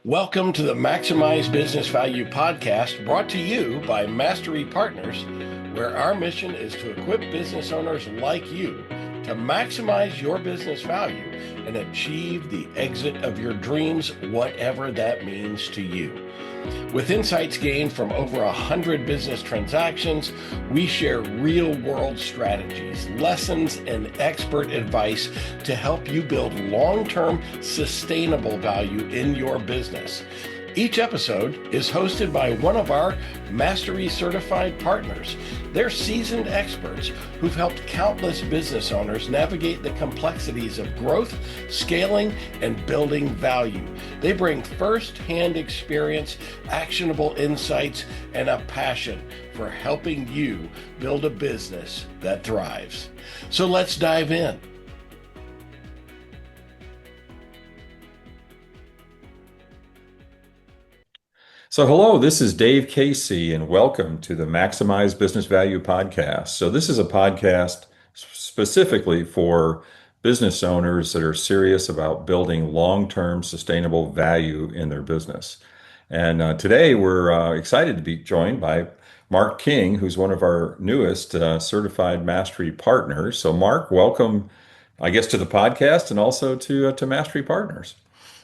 Welcome to the Maximize Business Value podcast, brought to you by Mastery Partners, where our mission is to equip business owners like you to maximize your business value and achieve the exit of your dreams, whatever that means to you. With insights gained from over 100 business transactions, we share real-world strategies, lessons, and expert advice to help you build long-term, sustainable value in your business. Each episode is hosted by one of our Mastery certified partners. They're seasoned experts who've helped countless business owners navigate the complexities of growth, scaling, and building value. They bring first-hand experience, actionable insights, and a passion for helping you build a business that thrives. So let's dive in. So hello, this is Dave Casey, and welcome to the Maximize Business Value podcast. So this is a podcast specifically for business owners that are serious about building long-term sustainable value in their business. And today we're excited to be joined by Mark King, who's one of our newest certified mastery partners. So Mark, welcome, I guess, to the podcast and also to Mastery Partners.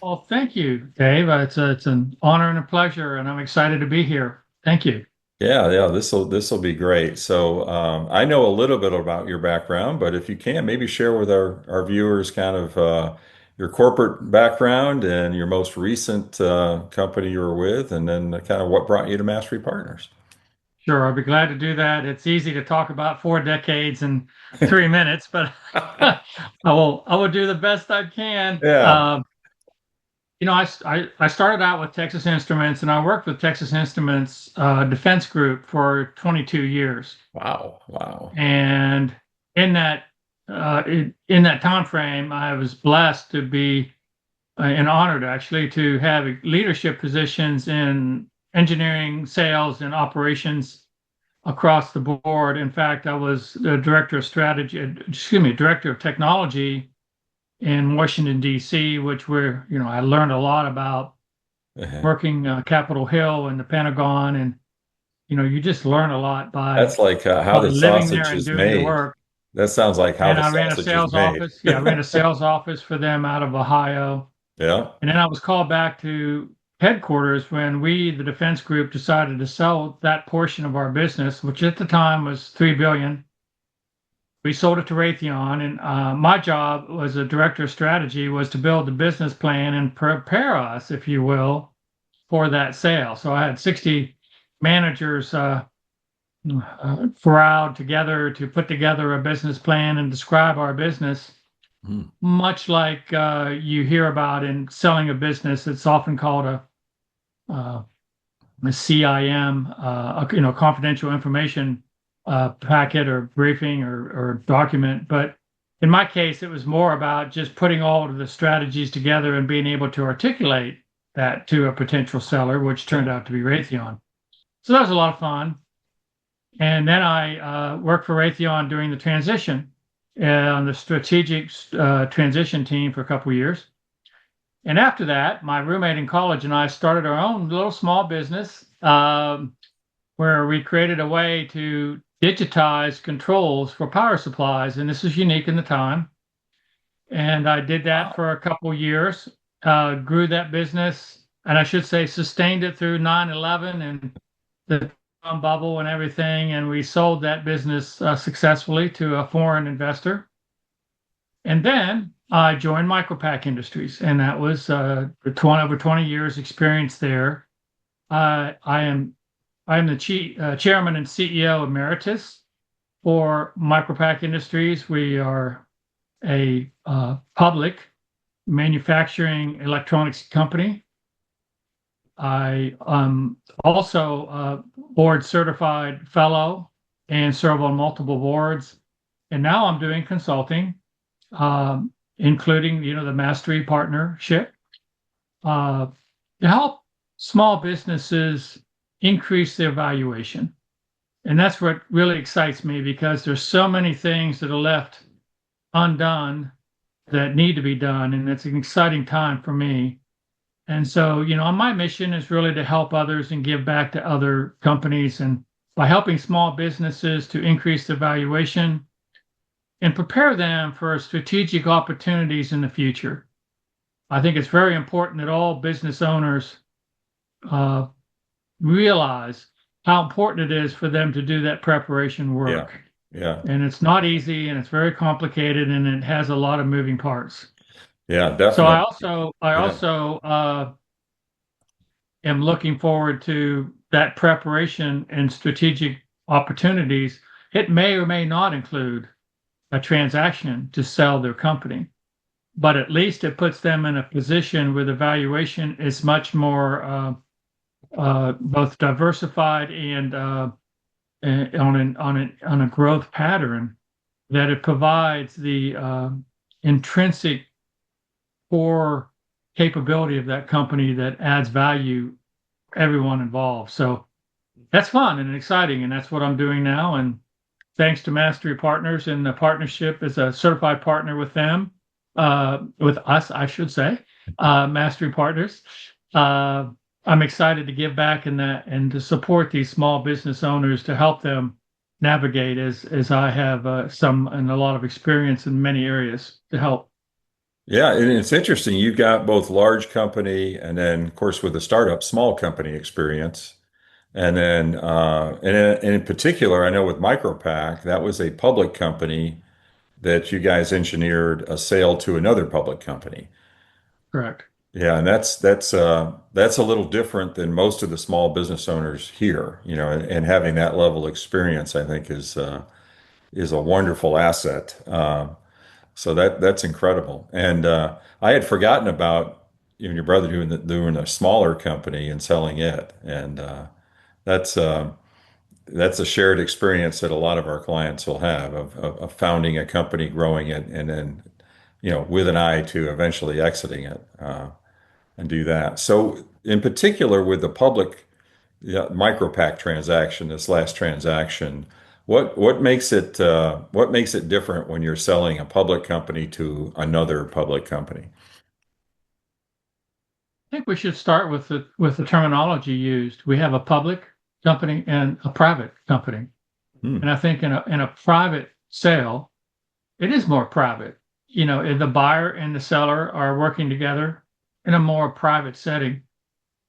Well, thank you, Dave. It's an honor and a pleasure, and I'm excited to be here. Thank you. Yeah, this will be great. So I know a little bit about your background, but if you can, maybe share with our viewers kind of your corporate background and your most recent company you were with, and then kind of what brought you to Mastery Partners. Sure, I'll be glad to do that. It's easy to talk about 4 decades in 3 minutes, but I will do the best I can. Yeah. I started out with Texas Instruments, and I worked with Texas Instruments Defense Group for 22 years. Wow. Wow. And in that in that time frame, I was blessed to be and honored actually to have leadership positions in engineering, sales, and operations across the board. In fact, I was the director of technology in Washington, D.C., which I learned a lot about working Capitol Hill and the Pentagon. And, you just learn a lot That's like how by the living there sausage and is doing the made. work. That sounds like how And the I ran a sausage is sales made. office. Yeah, I ran a sales office for them out of Ohio. Yeah. And then I was called back to headquarters when we, the defense group, decided to sell that portion of our business, which at the time was $3 billion. We sold it to Raytheon, and my job as a director of strategy was to build the business plan and prepare us, if you will, for that sale. So I had 60 managers corralled together to put together a business plan and describe our business, much like you hear about in selling a business. It's often called a CIM, confidential information packet or briefing or document. But in my case, it was more about just putting all of the strategies together and being able to articulate that to a potential seller, which turned out to be Raytheon. So that was a lot of fun. And then I worked for Raytheon during the transition on the strategic transition team for a couple of years. And after that, my roommate in college and I started our own little small business where we created a way to digitize controls for power supplies. And this is unique in the time. And I did that for a couple of years, grew that business, and I should say sustained it through 9/11 and the bubble and everything. And we sold that business successfully to a foreign investor. And then I joined Micropack Industries, and that was over 20 years experience there. I am the chairman and CEO emeritus for Micropack Industries. We are a public manufacturing electronics company. I am also a board certified fellow and serve on multiple boards. And now I'm doing consulting, including, the Mastery Partnership, to help small businesses increase their valuation. And that's what really excites me, because there's so many things that are left undone that need to be done. And it's an exciting time for me. And so, my mission is really to help others and give back to other companies. And by helping small businesses to increase their valuation and prepare them for strategic opportunities in the future. I think it's very important that all business owners uh, realize how important it is for them to do that preparation work. Yeah. And it's not easy, and it's very complicated, and it has a lot of moving parts. Yeah, So definitely. I Yeah. also am looking forward to that preparation and strategic opportunities. It may or may not include a transaction to sell their company, but at least it puts them in a position where the valuation is much more both diversified and on a growth pattern, that it provides the intrinsic core capability of that company that adds value for everyone involved. So that's fun and exciting, and that's what I'm doing now. And thanks to Mastery Partners and the partnership as a certified partner with them, with us, I should say, Mastery Partners. I'm excited to give back in that and to support these small business owners to help them navigate as I have some and a lot of experience in many areas to help. Yeah, and it's interesting. You've got both large company and then, of course, with the startup, small company experience. And then, and in particular, I know with MicroPack, that was a public company that you guys engineered a sale to another public company. Correct. Yeah, and that's a little different than most of the small business owners here, and having that level of experience, I think is a wonderful asset. So that's incredible. And I had forgotten about you and your brother doing a smaller company and selling it, and that's uh, that's a shared experience that a lot of our clients will have of founding a company, growing it, and then with an eye to eventually exiting it and do that. So in particular with the public micropack transaction, this last transaction, what makes it different when you're selling a public company to another public company? I think we should start with the terminology used. We have a public company and a private company. Hmm. And I think in a private sale, it is more private. The buyer and the seller are working together in a more private setting,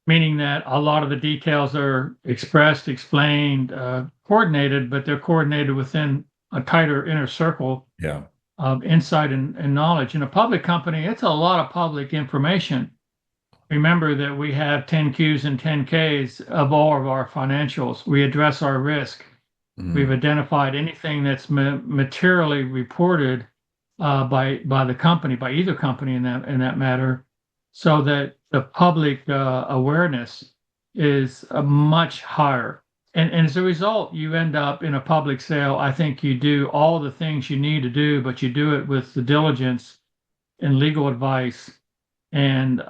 meaning that a lot of the details are expressed, explained, coordinated, but they're coordinated within a tighter inner circle Yeah. of insight and knowledge. In a public company, it's a lot of public information. Remember that we have 10 Qs and 10 Ks of all of our financials. We address our risk. We've Hmm. identified anything that's materially reported by the company, by either company in that matter, so that the public awareness is much higher. And as a result, you end up in a public sale. I think you do all the things you need to do, but you do it with the diligence and legal advice and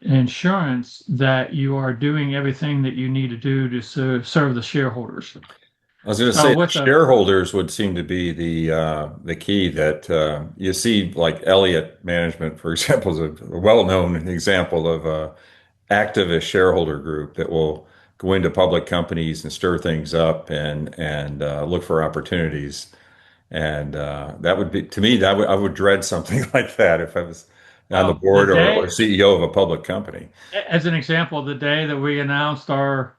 insurance that you are doing everything that you need to do to serve the shareholders. I was going to So say the with a shareholders would seem to be the key that you see, like Elliott Management, for example, is a well-known example of a activist shareholder group that will go into public companies and stir things up and look for opportunities. And that would be to me that I would dread something like that if I was on the well, the board or day, CEO of a public company. as an example, the day that we announced our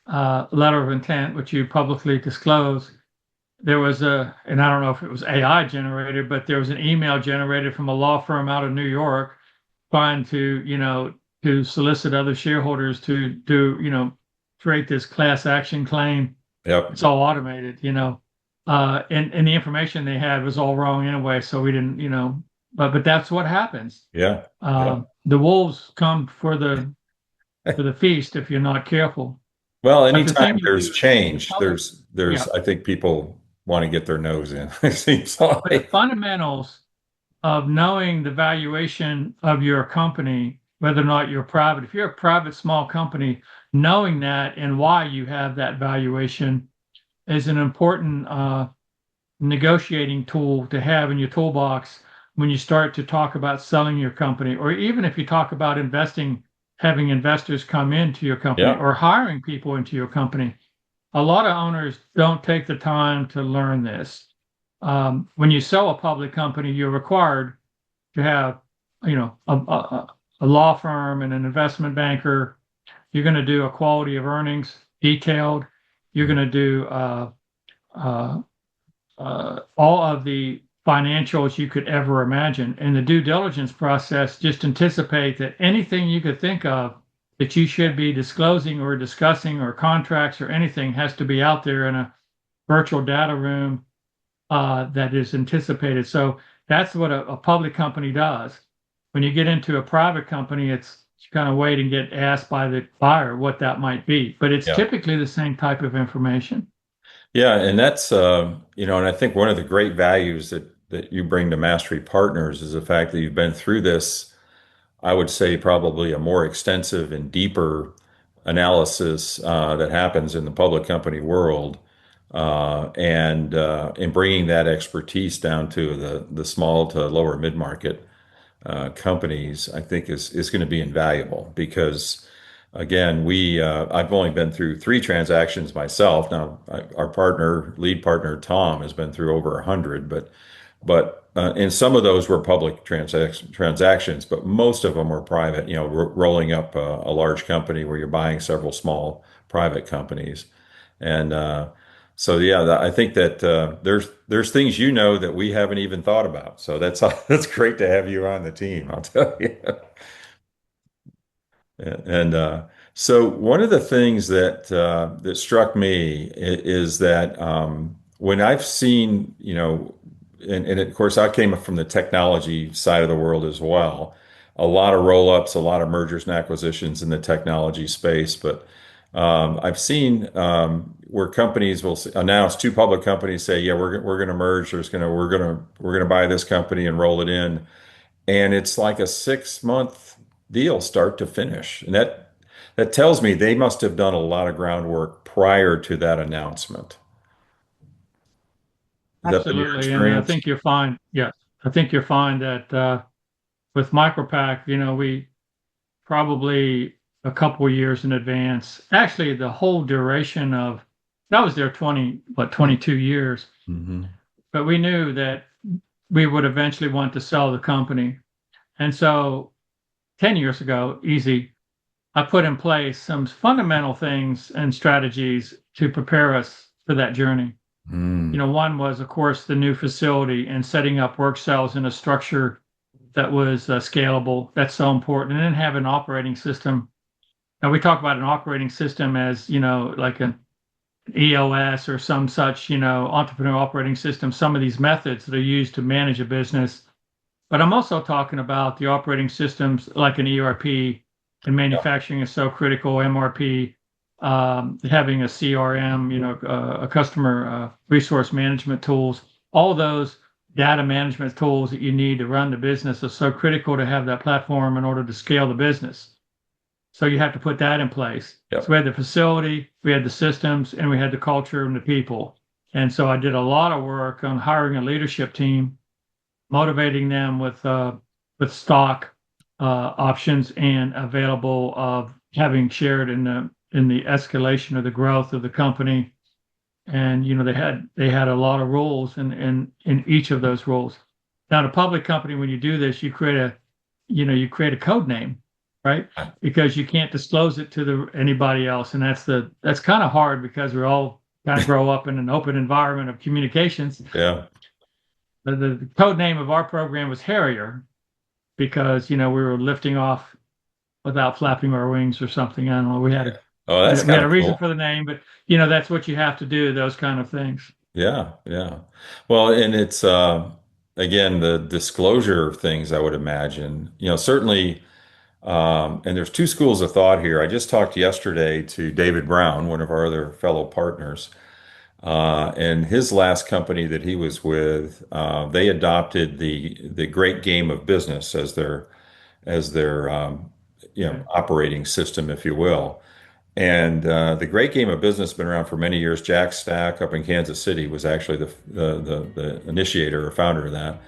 letter of intent, which you publicly disclosed, there was and I don't know if it was AI generated, but there was an email generated from a law firm out of New York trying to solicit other shareholders to create this class action claim. Yep. It's all automated. And the information they had was all wrong anyway, so we didn't. But that's what happens. Yeah. Yeah. The wolves come for the feast if you're not careful. Well, But the anytime thing you there's do in change, public, there's yeah. I think people want to get their nose in. It seems But the like. fundamentals of knowing the valuation of your company, whether or not you're private, if you're a private small company, knowing that and why you have that valuation is an important negotiating tool to have in your toolbox when you start to talk about selling your company, or even if you talk about investing having investors come into your company Yeah. or hiring people into your company. A lot of owners don't take the time to learn this. When you sell a public company, you're required to have, a law firm and an investment banker. You're going to do a quality of earnings detailed. You're going to do uh, all of the financials you could ever imagine. And the due diligence process just anticipate that anything you could think of that you should be disclosing or discussing or contracts or anything has to be out there in a virtual data room that is anticipated. So that's what a public company does. When you get into a private company, it's you kind of wait and get asked by the buyer what that might be. But it's Yeah. typically the same type of information. Yeah, and that's and I think one of the great values that you bring to Mastery Partners is the fact that you've been through this, I would say probably a more extensive and deeper analysis that happens in the public company world, and in bringing that expertise down to the small to lower mid-market companies, I think is going to be invaluable because, again, I've only been through 3 transactions myself. Now, our lead partner Tom, has been through over 100, but and some of those were public transactions, but most of them were private. Rolling up a large company where you're buying several small private companies, and so yeah, I think that there's things that we haven't even thought about. So that's that's great to have you on the team, I'll tell you. And so one of the things that struck me is that when I've seen, and of course I came from the technology side of the world as well, a lot of roll-ups, a lot of mergers and acquisitions in the technology space, but I've seen where companies will announce, 2 public companies say, "Yeah, we're going to merge. We're going to buy this company and roll it in," and it's like a 6-month deal, start to finish, and that tells me they must have done a lot of groundwork prior to that announcement. Has that been your Absolutely. And I experience? think you'll find, yes, I think you'll find that with MicroPack, we probably a couple of years in advance, actually the whole duration of, that was there 22 years, Hmm. but we knew that we would eventually want to sell the company. And so 10 years ago, easy, I put in place some fundamental things and strategies to prepare us for that journey. Mm. One was, of course, the new facility and setting up work cells in a structure that was scalable. That's so important. And then have an operating system. Now we talk about an operating system as, like an EOS or some such, entrepreneurial operating system, some of these methods that are used to manage a business. But I'm also talking about the operating systems like an ERP, and Yeah. manufacturing is so critical, MRP, having a CRM, a customer resource management tools, all those data management tools that you need to run the business are so critical to have that platform in order to scale the business. So you have to put that in place. So Yep. we had the facility, we had the systems, and we had the culture and the people. And so I did a lot of work on hiring a leadership team, motivating them with stock options and available of having shared in the escalation of the growth of the company. And they had a lot of roles in each of those roles. Now, in a public company, when you do this, you create a code name, right? Because you can't disclose it to anybody else, and that's kind of hard because we all kind of grow up in an open environment of communications. Yeah. The code name of our program was Harrier because we were lifting off without flapping our wings or something. I don't know. We had a Oh, we that's had, we kind had a of reason cool. for the name, but that's what you have to do. Those kind of things. Yeah, yeah. Well, and it's again the disclosure of things, I would imagine. Certainly, and there's 2 schools of thought here. I just talked yesterday to David Brown, one of our other fellow partners, and his last company that he was with, they adopted the great game of business as their Okay. operating system, if you will. And the great game of business has been around for many years. Jack Stack up in Kansas City was actually the initiator or founder of that.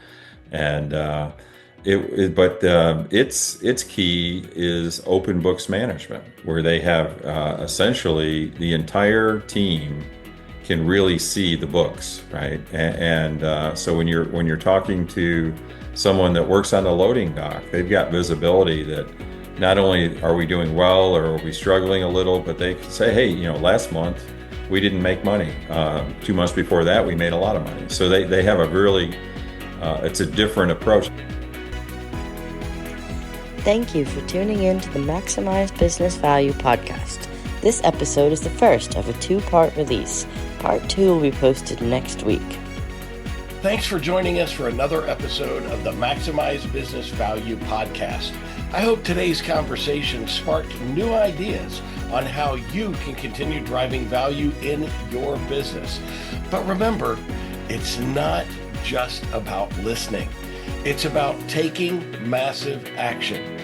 And its key is open books management, where they have essentially the entire team can really see the books, right? So when you're talking to someone that works on the loading dock, they've got visibility that not only are we doing well or are we struggling a little, but they can say, hey, last month we didn't make money. 2 months before that, we made a lot of money. So they have a really, it's a different approach. Thank you for tuning in to the Maximize Business Value podcast. This episode is the first of a 2-part release. Part 2 will be posted next week. Thanks for joining us for another episode of the Maximize Business Value podcast. I hope today's conversation sparked new ideas on how you can continue driving value in your business. But remember, it's not just about listening. It's about taking massive action.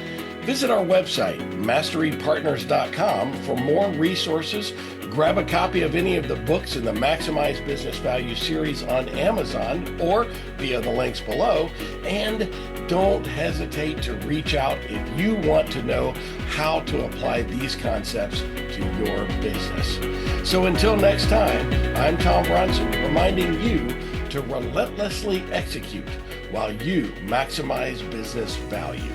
Visit our website, masterypartners.com, for more resources. Grab a copy of any of the books in the Maximize Business Value series on Amazon or via the links below. And don't hesitate to reach out if you want to know how to apply these concepts to your business. So until next time, I'm Tom Bronson, reminding you to relentlessly execute while you maximize business value.